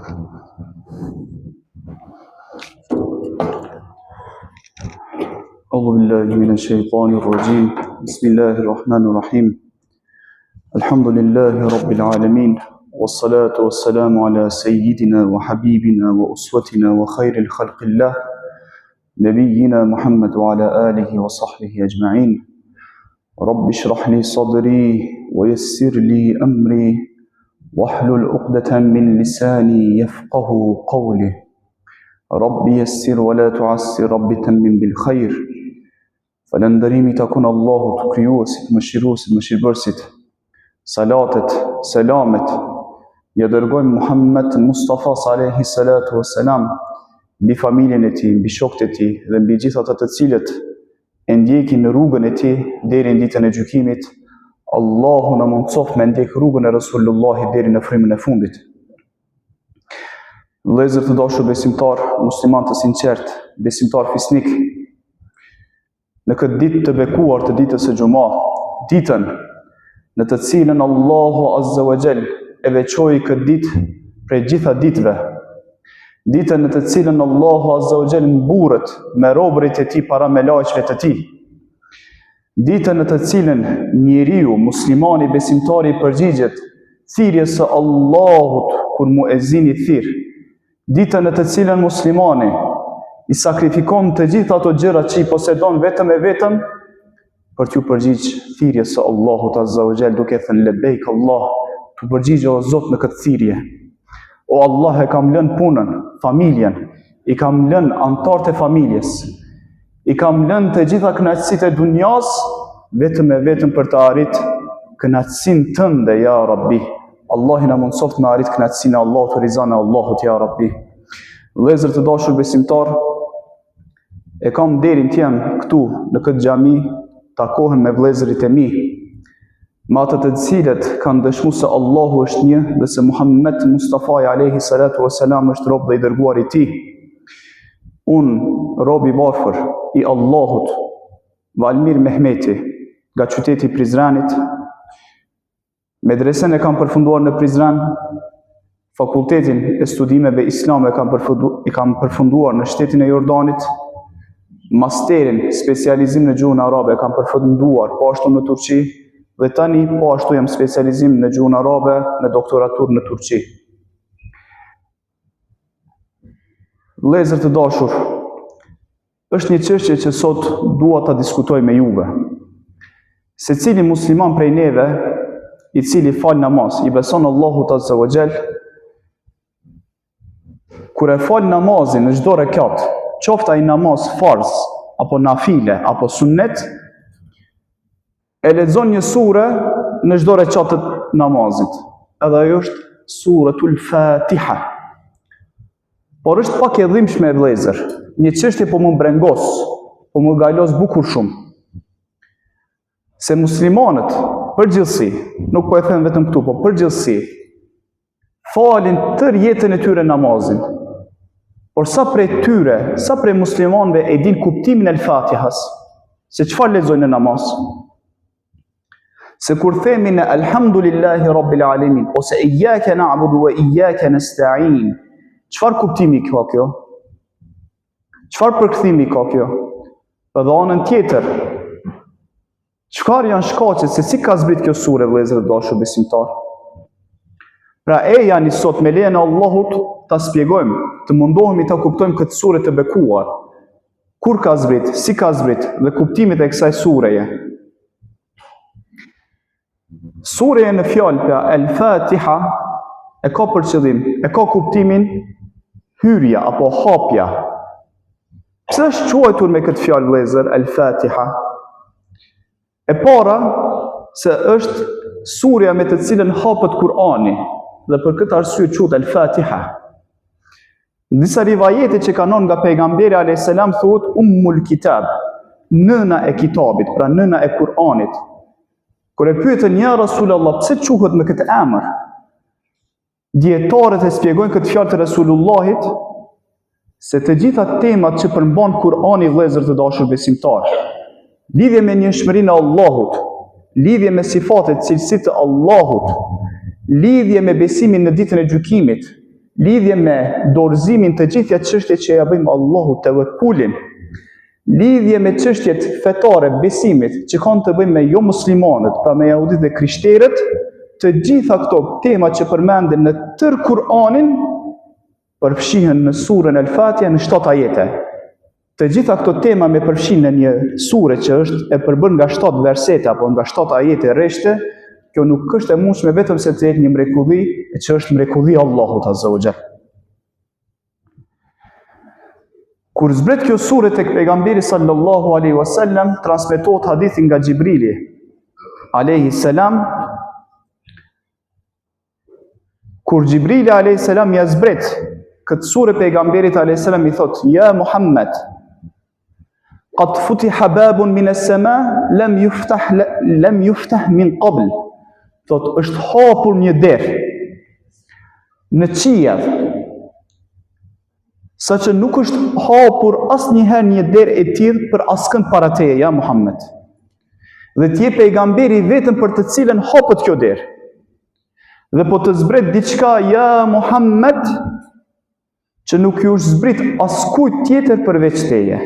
أعوذ بالله من الشيطان الرجيم بسم الله الرحمن الرحيم الحمد لله رب العالمين والصلاة والسلام على سيدنا وحبيبنا وأسوتنا وخير الخلق الله نبينا محمد وعلى آله وصحبه أجمعين رب اشرح لي صدري ويسر لي أمري واحلل عقدة من لساني يفقه قولي رب يسر ولا تعسر رب تمم بالخير فلندريمي تكون الله تكريوسит مشيروسит مشيبرسит صلاتت سلامت ja dërgojmë Muhammed Mustafa alayhi salatu wassalam mbi familjen e tij, mbi shokët e tij dhe mbi gjithë ata të cilët e ndjekin rrugën e tij deri në ditën e gjykimit. Allahu na mundsoft me ndjek rrugën e Rasulullahit deri në frymën e fundit. Vëllezër të dashur besimtar, musliman të sinqert, besimtar fisnik, në këtë ditë të bekuar të ditës së Xuma, ditën në të cilën Allahu Azza wa Jall e veçoi këtë ditë prej gjitha ditëve, ditën në të cilën Allahu Azza wa Jall mburret me robërit e tij para me laqeve të tij, ditën në të cilën njeriu, muslimani, besimtari përgjigjet thirrjes së Allahut kur muezini thirr, ditën në të cilën muslimani i sakrifikon të gjitha ato gjëra që i posedon vetëm e vetëm për t'ju përgjigj thirrjes së Allahut Azza wa Jall duke thënë lebejk Allah, t'u përgjigj o Zot në këtë thirrje. O Allah, e kam lënë punën, familjen, i kam lënë anëtarët e familjes, i kam lënë të gjitha kënaqësitë e dunjas vetëm e vetëm për të arritë kënaqësinë tënde ja Rabbi. Allah na mundsoft me arrit kënaqësinë e Allahut, rizana e Allahut ja Rabbi. Vëllezër të dashur besimtar, e kam derin tim këtu në këtë xhami, takohem me vëllezërit e mi, me ata të cilët kanë dëshmuar se Allahu është një dhe se Muhammed Mustafa alayhi salatu wassalam është rob dhe i dërguar i tij. Unë, rob i varfër i Allahut, Valmir Mehmeti, nga qyteti Prizrenit, medresen e kam përfunduar në Prizren, fakultetin e studimeve islame i kam përfunduar në shtetin e Jordanit, masterin specializim në gjuhën arabe e kam përfunduar po ashtu në Turqi, dhe tani po ashtu jam specializim në gjuhën arabe në doktoratur në Turqi. Vëllezër të dashur, është një çështje që sot dua ta diskutoj me juve. Secili musliman prej neve, i cili fal namaz, i beson Allahut Azza wa Jall, kur e fal namazin në çdo rekat, qoftë ai namaz farz, apo nafile, apo sunnet, e lexon një sure në çdo rekat të namazit. Edhe ajo është Suratul Fatiha. Por është pak e dhimbshme vëllezër, një çështje po më brengos, po më gajlos bukur shumë. Se muslimanët përgjithësi, nuk po e them vetëm këtu, po përgjithësi, falin tër jetën e tyre namazin. Por sa prej tyre, sa prej muslimanëve e din kuptimin e Al-Fatihas, se çfarë lexojnë në namaz? Se kur themi në Alhamdulillahi Rabbil Alamin, ose Iyyaka na'budu wa Iyyaka nasta'in, çfarë kuptimi ka kjo? Çfarë përkthimi ka kjo? Edhe anën tjetër, çfarë janë shkaqet se si ka zbrit kjo sure, vëllezër të dashur besimtar? Pra janë sot me lejen e Allahut ta shpjegojmë, të mundohemi ta kuptojmë këtë sure të bekuar. Kur ka zbrit, si ka zbrit dhe kuptimet e kësaj sureje. Sureja në fjalë pra Al-Fatiha e ka për qëllim, e ka kuptimin hyrja apo hapja. Pse është quajtur me këtë fjalë vëllezër Al-Fatiha? E para se është surja me të cilën hapet Kur'ani dhe për këtë arsye quhet Al-Fatiha. Disa rivajete që kanë nga pejgamberi alayhis salam thuhet Ummul Kitab, nëna e kitabit, pra nëna e Kur'anit. Kur e pyetën ja Rasulullah, pse quhet me këtë emër? Dietarët e shpjegojnë këtë fjalë të Rasulullahit se të gjitha temat që përmban Kur'ani, vëllezër të dashur besimtar, lidhje me njohurinë e Allahut, lidhje me sifatet, cilësitë të Allahut, lidhje me besimin në ditën e gjykimit, lidhje me dorëzimin të gjithja çështjet që ja bëjmë Allahut, tevekkulin, lidhje me çështjet fetare, besimit, që kanë të bëjmë me jo muslimanët, pra me jahudit dhe krishterët, të gjitha këto tema që përmenden në tërë Kur'anin, përfshihen në surën Al-Fatiha në 7 ajete. Të gjitha këto tema me përfshin në një sure që është e përbërë nga 7 versete apo nga 7 ajete rreshte, kjo nuk është e mundshme vetëm se të jetë një mrekulli, që është mrekullia Allahut Azza wa Jall. Kur zbret kjo sure tek pejgamberi sallallahu alaihi wasallam, transmetohet hadithi nga Xhibrili alaihi salam. Kur Xhibrili alaihi salam ja zbret këtë sure pejgamberit alaihi salam i thot: "Ya Muhammad, qad futiha babun min as-sama lam yuftah min qabl." Thot, është hapur një derë në qiell, saqë nuk është hapur asnjëherë një derë e tillë për askënd para teje, ja Muhammed. Dhe ti je pejgamberi vetëm për të cilën hapet kjo derë. Dhe po të zbret diçka, ja Muhammed, që nuk ju është zbrit askujt tjetër përveç teje.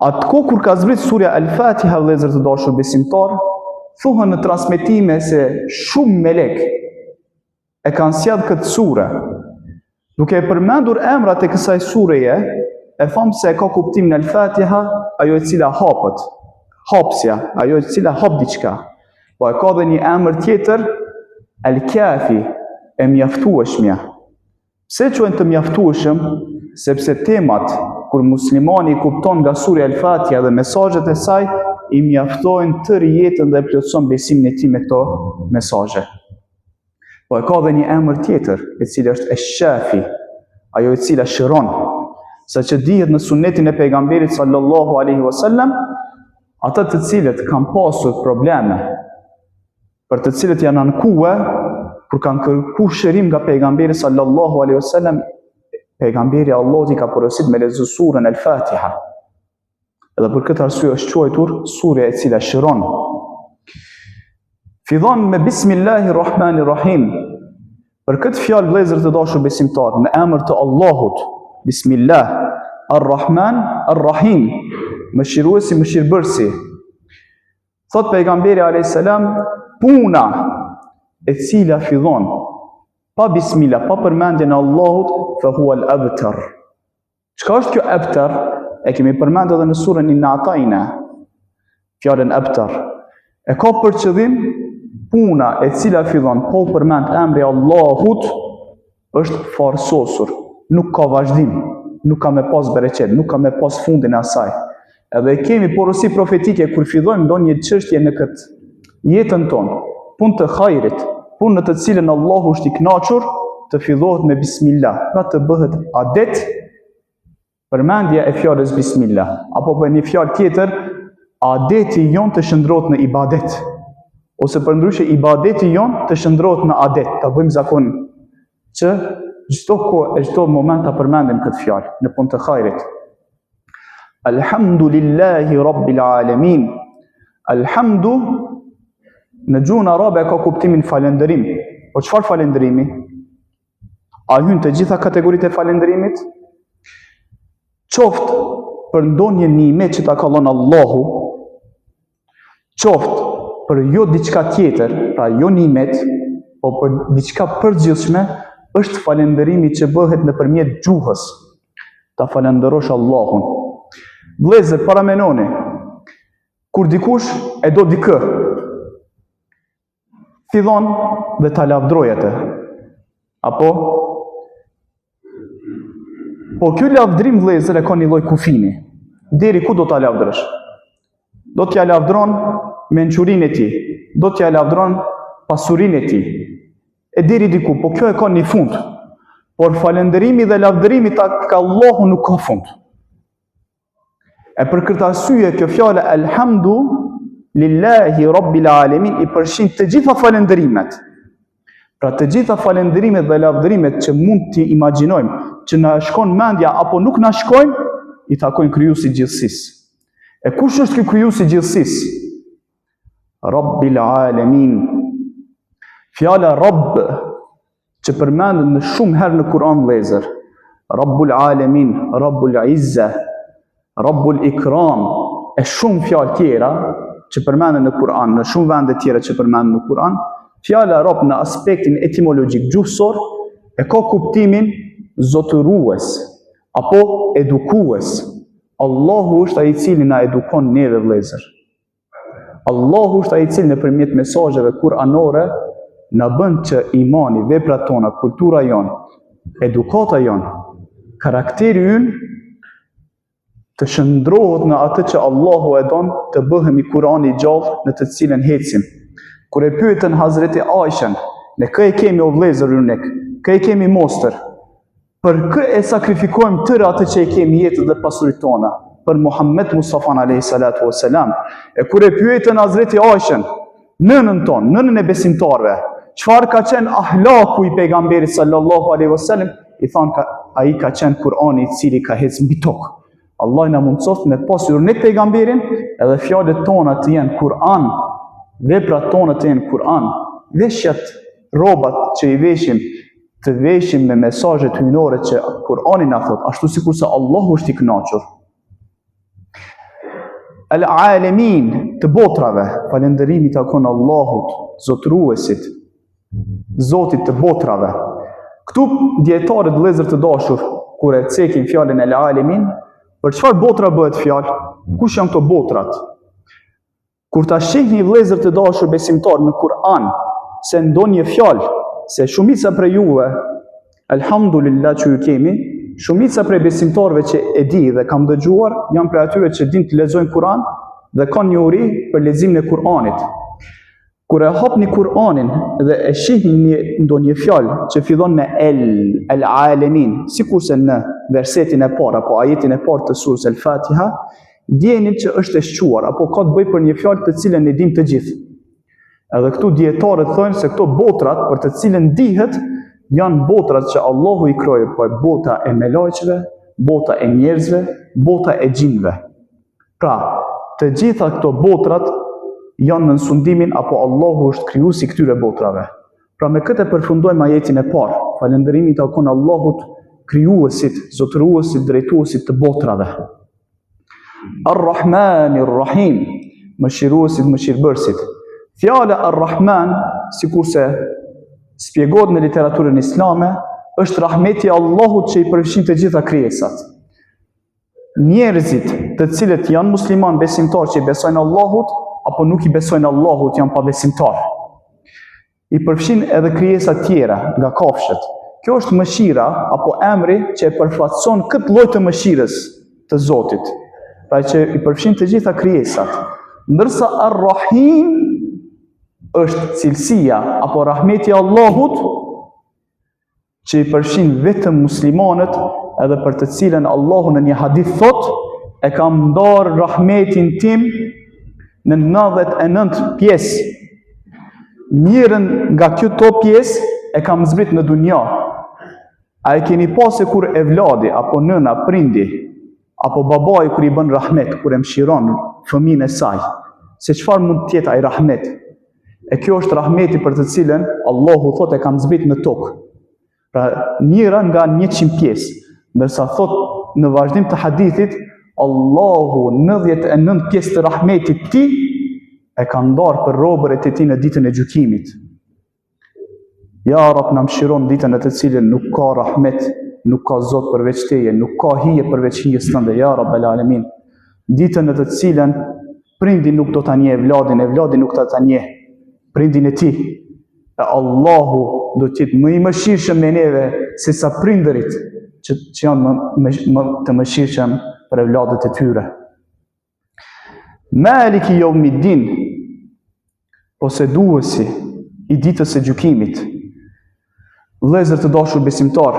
Atko kur ka zbrit surja Al-Fatiha, vëllezër të dashur besimtar, thuhen në transmetime se shumë melek e kanë sjellë këtë sure. Duke e përmendur emrat e kësaj sureje, e thamë se ka kuptim në Al-Fatiha, ajo e cila hapët, hapsja, ajo e cila hap diçka. Po e ka dhe një emër tjetër, Al-Kafi, e mjaftueshmja. Pse quhen të mjaftueshëm? Sepse temat, kur muslimani kupton nga surja Al-Fatiha dhe mesazhet e saj, i mjaftojnë tërë jetën dhe plotëson besimin e tij me këto mesazhe. Po e ka dhe një emër tjetër, e cili është Ash-Shafi, ajo e cila shëron. Saqë dihet në sunetin e pejgamberit sallallahu alaihi wasallam, ata të cilët kanë pasur probleme, për të cilët janë ankuar, kur kanë kërkuar shërim nga pejgamberi sallallahu alaihi wasallam, pejgamberi Allahut i ka porosit me lexu surën Al-Fatiha. Edhe për këtë arsye është quajtur surja e cila shëron. Fillon me Bismillahirrahmanirrahim. Për këtë fjalë, vëllezër të dashur besimtar, në emër të Allahut, Bismillah, Ar-Rahman, Ar-Rahim, mëshiruesi, mëshirbërësi. Thot pejgamberi a.s. puna e cila fillon pa bismillah, pa përmendjen e Allahut, fa huwa al-abtar. Çka është kjo abtar? E kemi përmendur edhe në surën Inna Atayna. Fjalën abtar e ka për qëllim puna e cila fillon pa përmend emri Allahut, është farsosur, nuk ka vazhdim, nuk ka me pas bereqet, nuk ka me pas fundin e asaj. Edhe kemi porosi profetike kur fillojmë ndonjë çështje në këtë jetën tonë, punë të hajrit, punë në të cilën Allahu është i kënaqur, të fillohet me bismillah, pra të bëhet adet përmendja e fjalës bismillah, apo për një fjalë tjetër, adeti jon të shndrohet në ibadet, ose përndryshe ibadeti jon të shndrohet në adet, ta bëjmë zakon që çdo kohë e çdo moment ta përmendim këtë fjalë në punë të hajrit. Alhamdulillahi Rabbil Alamin. Alhamdu në gjuhën arabe ka kuptimin falënderim. Po çfarë falënderimi? A hyn të gjitha kategoritë e falënderimit? Qoftë për ndonjë nimet që ta ka dhënë Allahu, qoftë për jo diçka tjetër, pra jo nimet, po për diçka përgjithshme, është falënderimi që bëhet nëpërmjet gjuhës. Ta falënderosh Allahun. Vëllezër, paramenoni, kur dikush e do dikë, fillon dhe ta lavdroj atë. Apo? Po kjo lavdrim, vëllezër, e ka një lloj kufini. Deri ku do ta lavdrosh? Do t'ja lavdron mençurinë e tij, do t'ja lavdron pasurinë e tij. E deri diku, po kjo e ka një fund. Por falënderimi dhe lavdërimi tek Allahu nuk ka fund. E për këtë arsye kjo fjala Alhamdu Lillahi Rabbil Alamin i përfshin të gjitha falënderimet. Pra të gjitha falënderimet dhe lavdërimet që mund t'i imagjinojmë, që na shkon mendja apo nuk na shkojnë, i takojnë krijuesit gjithësisë. E kush është ky krijuesi gjithësisë? Rabbil Alamin, Fjala Rabb, që përmendet në shumë herë në Kur'an vëllezër, Rabbul Alamin, Rabbul Izza, Rabbul Ikram, e shumë fjalë tjera që përmenden në Kur'an, në shumë vende tjera që përmenden në Kur'an, fjala Rabb në aspektin etimologjik gjuhësor e ka kuptimin zotërues apo edukues. Allahu është ai i cili na edukon neve vëllezër. Allahu është ai i cili nëpërmjet mesazheve kuranore na bën që imani, veprat tona, kultura jon, edukata jon, karakteri ynë të shndrohet në atë që Allahu e don, të bëhemi Kurani i gjallë në të cilën ecim. Kur e pyetën Hazreti Aishën, ne kë e kemi o vëllezër unik, kë e kemi mostër, për kë e sakrifikojmë tërë atë që e kemi jetën dhe pasurit tona, për Muhammed Mustafa alayhi salatu wassalam. E kur e pyetën Hazreti Aishën, nënën tonë, nënën e besimtarve, çfarë ka qenë ahlaku i pejgamberit sallallahu alaihi wasallam, i thonë ai ka qenë Kurani i cili ka ecë mbi tokë. Allah na mundsoft me pasur ne pejgamberin, edhe fjalët tona të jenë Kur'an, veprat tona të jenë Kur'an, veshjet, rrobat që i veshim, të veshim me mesazhet hyjnore që Kur'ani na thot, ashtu sikur se Allahu është i kënaqur. Al-Alamin, të botrave, falënderimi takon Allahut, zotëruesit, Zotit të botrave. Këtu dietarët vëllezër të dashur, kur e cekin fjalën Al-Alamin, për çfarë botra bëhet fjalë? Kush janë këto botrat? Kur ta shihni vëllezër të dashur besimtar në Kur'an se ndonjë fjalë, se shumica prej juve, alhamdulillah që ju kemi, shumica prej besimtarëve që e di dhe kam dëgjuar, janë prej atyre që din të lexojnë Kur'an dhe kanë një uri për leximin e Kur'anit. Kur e hapni Kur'anin dhe e shihni ndonjë fjalë që fillon me al-alamin, sikurse në versetin e parë apo ajetin e parë të surës Al-Fatiha, dijeni që është e shquar apo ka të bëjë për një fjalë të cilën e dim të gjithë. Edhe këtu dietarët thonë se këto botrat për të cilën dihet janë botrat që Allahu i kroi, po bota e melajqve, bota e njerëzve, bota e gjinve. Pra, të gjitha këto botrat janë në sundimin apo Allahu është krijuesi këtyre botrave. Pra me këtë përfundojmë ajetin e parë. Falënderimi takon Allahut, krijuesit, zotëruesit, drejtuesit të botrave. Ar-Rahmanir Rahim, mëshiruesit, mëshirbërësit. Fjala Ar-Rahman, sikurse shpjegohet në literaturën islame, është rahmeti i Allahut që i përfshin të gjitha krijesat. Njerëzit të cilët janë musliman besimtar që i besojnë Allahut, apo nuk i besojnë Allahut, janë pabesimtar. I përfshin edhe krijesa tjera nga kafshët. Kjo është mëshira apo emri që e përfaqëson këtë lloj të mëshirës të Zotit, pra që i përfshin të gjitha krijesat. Ndërsa Ar-Rahim është cilësia apo rahmeti i Allahut që i përfshin vetëm muslimanët, edhe për të cilën Allahu në një hadith thot, e kam ndarë rahmetin tim në 99 pjesë. Njërën nga këto pjesë e kam zbrit në dunja. A e keni pasë kur e vladi, apo nëna, prindi, apo babai kur i bën rahmet, kur e mshiron fëmijën e saj, se çfarë mund të jetë ai rahmet? E kjo është rahmeti për të cilën Allahu thot e kam zbrit në tokë. Pra njëra nga 100 pjesë, ndërsa thot në vazhdim të hadithit, Allahu 99 pjesë të rahmetit ti e ka ndarë për robërit e ti në ditën e gjykimit. Ja Rab, na mëshiron ditën në të cilën nuk ka rahmet, nuk ka Zot përveç teje, nuk ka hije përveç hijes tënde, ja Rabbel Alamin. Ditën në të cilën prindi nuk do ta njeh vladin, e vladi nuk do ta njeh prindin e tij. E Allahu do të jetë më i mëshirshëm me neve se sa prindërit që janë më të mëshirshëm për vladët e tyre. Maliki Yawmiddin, poseduesi i ditës së gjykimit. Vëllezër të dashur besimtar,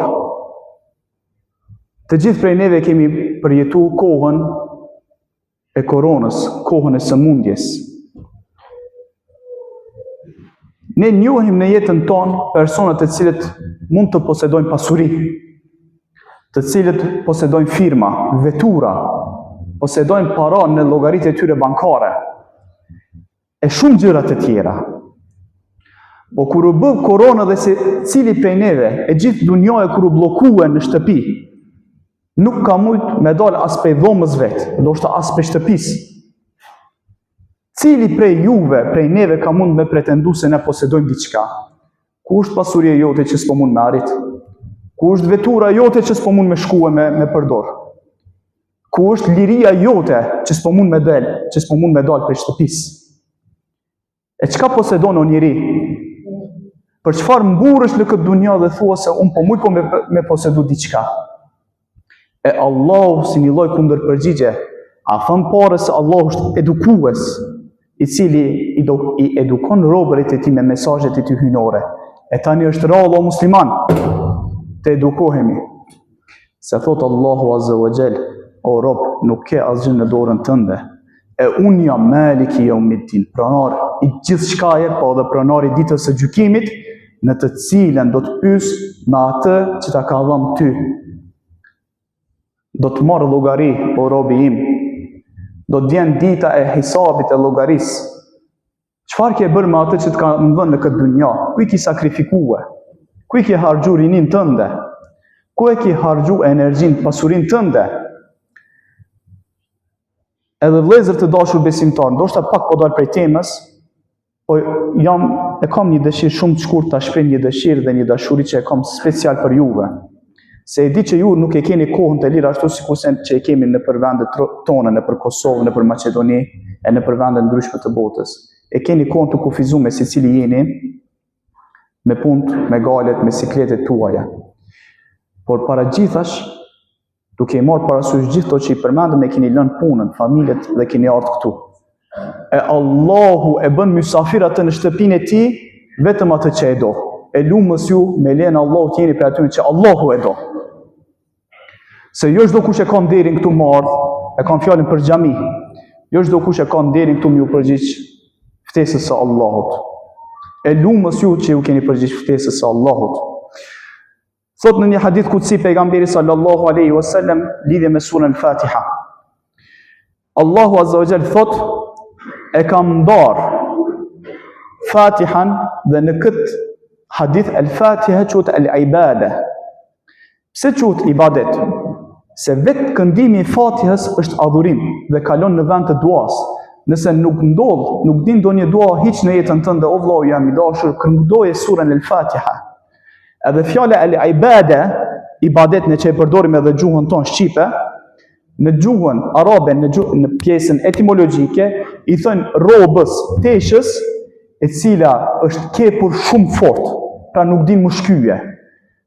të gjithë prej neve kemi përjetuar kohën e koronës, kohën e sëmundjes. Ne njohim në jetën tonë personat të cilët mund të posedojnë pasuri, të cilët posedojnë firma, vetura, posedojnë para në llogaritë e tyre bankare, e shumë gjëra të tjera. Po kur u bë korona dhe se cili prej neve, e gjithë dunjoja kur u blokue në shtëpi, nuk ka mujt me dal as prej dhomës vetë, ndoshta as prej shtëpisë. Cili prej juve, prej neve ka mund me pretendu se ne posedojmë diçka? Ku është pasuria jote që s'po mund me arrit? Ku është vetura jote që s'po mund me shkue me përdor? Ku është liria jote që s'po mund me del, që s'po mund me dal prej shtëpisë? E çka posedon o njeri? Për çfarë mburresh në këtë dunja dhe thua se unë po mujt po me posedu diçka? E Allahu si një lloj kundërpërgjigje, a thon pare se Allahu është edukues, i cili i edukon robërit e tij me mesazhet e tij hyjnore. E tani është rrallë o musliman, të edukohemi. Se thot Allahu Azza wa Jall, o rob, nuk ke asgjë në dorën tënde. E unë jam Maliki Yawmiddin, pronar i gjithë shkaje, po dhe pronar i ditës së gjykimit, në të cilën do të pyes me atë që ta ka dhënë ty. Do të marrë llogari, o robi im. Do të vjen dita e hisabit e llogarisë. Çfarë ke bërë me atë që të ka dhënë në këtë dunja? Ku i ke sakrifikue? Ku i ke harxhu rinin tënde? Ku e ke harxhu energjinë, pasurinë tënde? Edhe vëllezër të dashur besimtar, ndoshta pak po dal prej temës, po e kam një dëshirë shumë të shkurtër ta shpreh një dëshirë dhe një dashuri që e kam special për juve. Se e di që ju nuk e keni kohën të lirë ashtu sikurse që e kemi në për vendet tona, në për Kosovë, në për Maqedoni, e në për vendet ndryshme të botës. E keni kohën të kufizuar me secili jeni, me punë, me galet, me sikletet tuaja. Por para gjithash, duke i marrë parasysh gjithë to që i përmendëm, e keni lënë punën, familjet dhe keni ardhur këtu. E Allahu e bën mysafir atë në shtëpinë e tij, vetëm atë që e do. E lumës ju me lenë Allahu të jeni për aty që Allahu e do. Se jo çdo kush e ka nderin këtu më ardh, e kanë fjalën për xhami. Jo çdo kush e ka nderin këtu më u përgjigj ftesës së Allahut. E lumës ju që ju keni përgjigj ftesës së Allahut. Thot në një hadith kutsi pejgamberi sallallahu alaihi wasallam lidhje me surën Al-Fatiha. Allahu Azza wa Jall thot, e kam ndarë Fatihan dhe në këtë hadith Al-Fatiha quhet al-ibada. Pse quhet ibadet? Se vetë këndimi i Fatihës është adhurim dhe kalon në vend të duas. Nëse nuk ndodh, nuk din ndonjë dua hiç në jetën tënde, o vllau jam i dashur, këndoje surën Al-Fatiha. Edhe fjala al-ibada, ibadet në që e përdorim edhe gjuhën tonë shqipe, në gjuhën arabe, në pjesën etimologjike, i thënë robës, teshës, e cila është kepur shumë fort, pra nuk din më shkyje.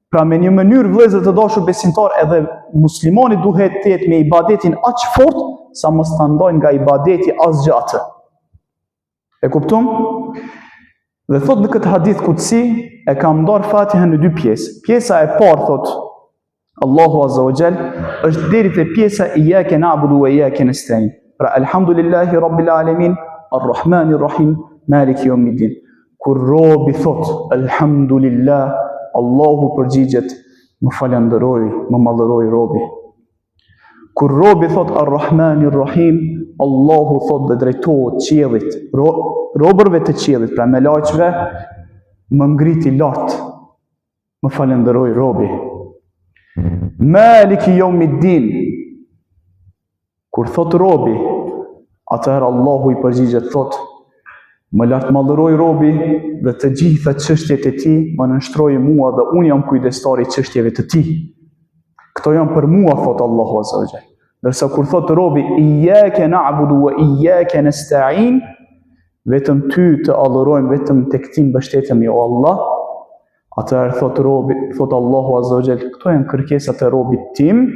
Pra me një mënyrë vëllezër të dashur besimtar, edhe muslimani duhet të jetë me ibadetin aq fort, sa mos ta ndajnë nga ibadeti asgjë atë. E kuptum? Dhe thot në këtë hadith kutsi, e kam ndarë Fatihën në dy pjesë. Pjesa e parë thot Allahu Azza wa Jall është deri te pjesa iyyake na'budu wa iyyake nasta'in. Pra alhamdulillahi rabbil alamin, arrahmanir rahim, maliki yawmiddin. Kur robi thot alhamdulillah, Allahu përgjigjet, më falenderoj, më madhëroj robi. Kur robi thot arrahmanir rahim, Allahu thot dhe drejtohet qiellit, robërve të qiellit, pra me laqve, më ngriti lartë, më falenderoj robi. Maliki yawmiddin. Kur thot robi, atëherë Allahu i përgjigjet thot, më lartë madhëroj robi dhe të gjitha çështjet e tij më nënshtroi mua dhe unë jam kujdestari i çështjeve të tij. Këto janë për mua, thot Allahu Azza wa Jall. Dërsa kur thot robi iyyake na'budu wa iyyake nasta'in, vetëm ty të adhurojmë, vetëm tek ti mbështetemi o Allah, atëherë thot robi, thot Allahu Azza wa Jall, këto janë kërkesat e robit tim,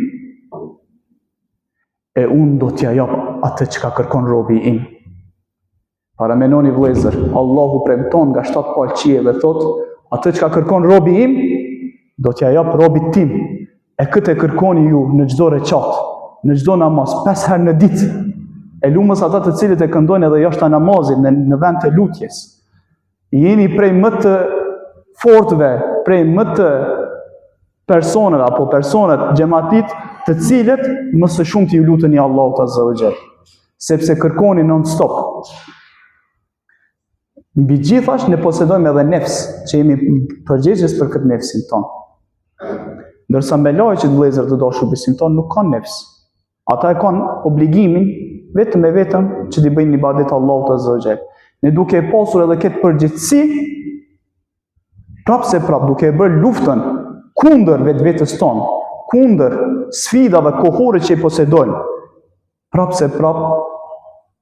e unë do t'ja jap atë çka kërkon robi im. Para menoni vëllezër, Allahu premton nga 7 palë qiell dhe thot, atë çka kërkon robi im, do t'ja jap robit tim. E këtë e kërkoni ju në çdo recat, në çdo namaz, 5 herë në ditë. E lumës ata të cilët e këndojnë edhe jashtë namazit në vend të lutjes. Jeni prej më të fortëve, prej më të personave apo personat xhamatit të cilët më së shumti ju luteni Allahut Azza wa Jall, sepse kërkoni non stop. Mbi gjithash ne posedojmë edhe nefs, që jemi përgjegjës për këtë nefsin tonë. Ndërsa me lajqit vëllezër të dashur besimtar nuk kanë nefs. Ata e kanë obligimin vetëm e vetëm që t'i bëjnë ibadet Allahut Azza wa Jall. Ne duke e pasur edhe këtë përgjegjësi, prapse duke e bërë luftën kundër vetvetes tonë, kundër sfidave kohore që i posedojnë, prapse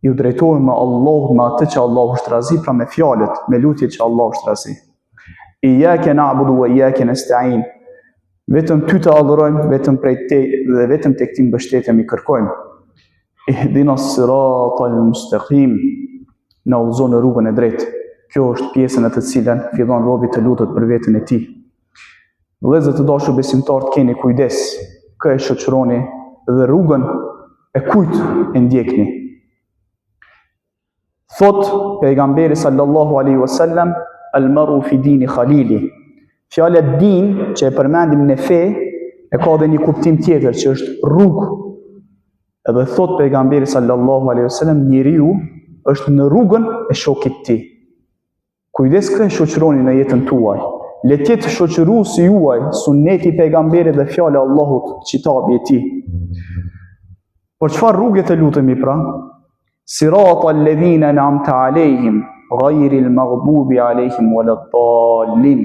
ju drejtohemi Allahut me atë që Allahu është razi, pra me fjalët, me lutjet që Allahu është razi. Iyyaka na'budu wa iyyaka nasta'in. Vetëm ty të adhurojmë, vetëm tek ti mbështetemi kërkojmë. Ihdinas siratal mustaqim. Na udhëzo në rrugën e drejtë. Kjo është pjesën e të cilën fillon robi të lutet për veten e tij. Vëllezër të dashur besimtar, keni kujdes, kë e shoqëroni dhe rrugën e kujt e ndjekni. Thot pejgamberi sallallahu alaihi wasallam, al-mar'u fi dini khalili. Fjala din që e përmendim në fe e ka dhe një kuptim tjetër që është rrugë. Edhe thot pejgamberi sallallahu alaihi wasallam, njeriu është në rrugën e shokit të tij. Kujdes kë e shoqëroni në jetën tuaj. Le të jetë shoqëruesi juaj suneti i pejgamberit dhe fjala e Allahut, citabi i tij. Por çfarë rrugë të lutemi pra? Siratal ladhina an'amta alehim, ghayril maghdubi alehim waladdallin.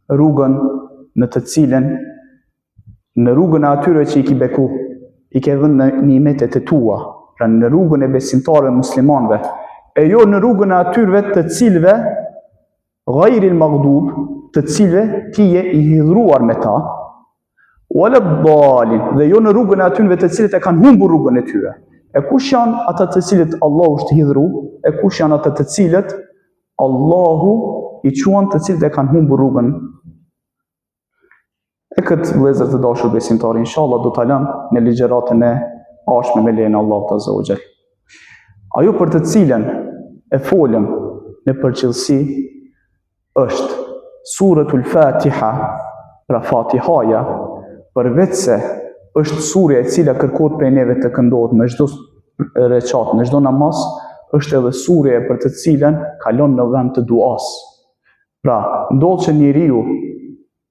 Rrugën në të cilën, në rrugën e atyre që i ki beku, i ke dhënë në nimetet e tua, pra në rrugën e besimtarëve muslimanëve, e jo në rrugën e atyre të cilëve ghayril maghdub, të cilëve ti je i hidhruar me ta, waladdallin, dhe jo në rrugën e atyre të cilët e kanë humbur rrugën e tyre. E kush janë ata të cilët Allahu është hidhru, e kush janë ata të cilët Allahu i quan të cilët e kanë humbur rrugën. E këtë vëllezër të dashur besimtar, inshallah do ta lëm në ligjëratën e ardhshme me lejen e Allahut Azza wa Jall. Ajo për të cilën e folëm në përgjithësi është Suratul Fatiha, pra Fatihaja, përveç se është surja e cila kërkohet prej neve të këndohet në çdo recat, në çdo namaz, është edhe surja për të cilën kalon në vend të duas. Pra, ndodh që njeriu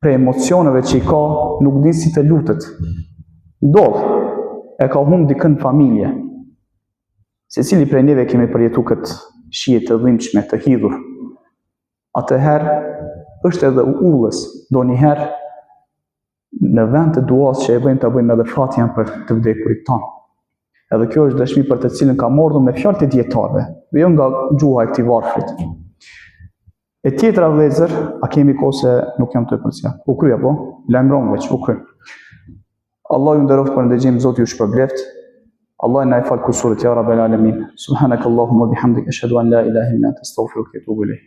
prej emocioneve që i ka nuk din si të lutet. Ndodh, e ka humbur dikën familje. Secili prej neve kemi përjetu këtë shije të dhimbshme, të hidhur. Atëherë është edhe ullës, ndonjëherë në vend të duas që e bëjmë të bëjmë edhe Fatihan për të vdekurit tonë. Edhe kjo është dëshmi për të cilën ka marrë me fjalët e dietarëve, dhe jo nga gjuha e këtij varfrit. E tjetra vëllezër, a kemi kohë se nuk jam të përcia? U kry apo? Lajmëron veç, u kry. Allah ju nderoft për ndëgjim, Zoti ju shpërbleft. Allah na e fal kusuret ya rabbel alamin. Subhanakallahumma bihamdik, ashhadu an la ilaha illa anta, astaghfiruka wa atubu ilayk.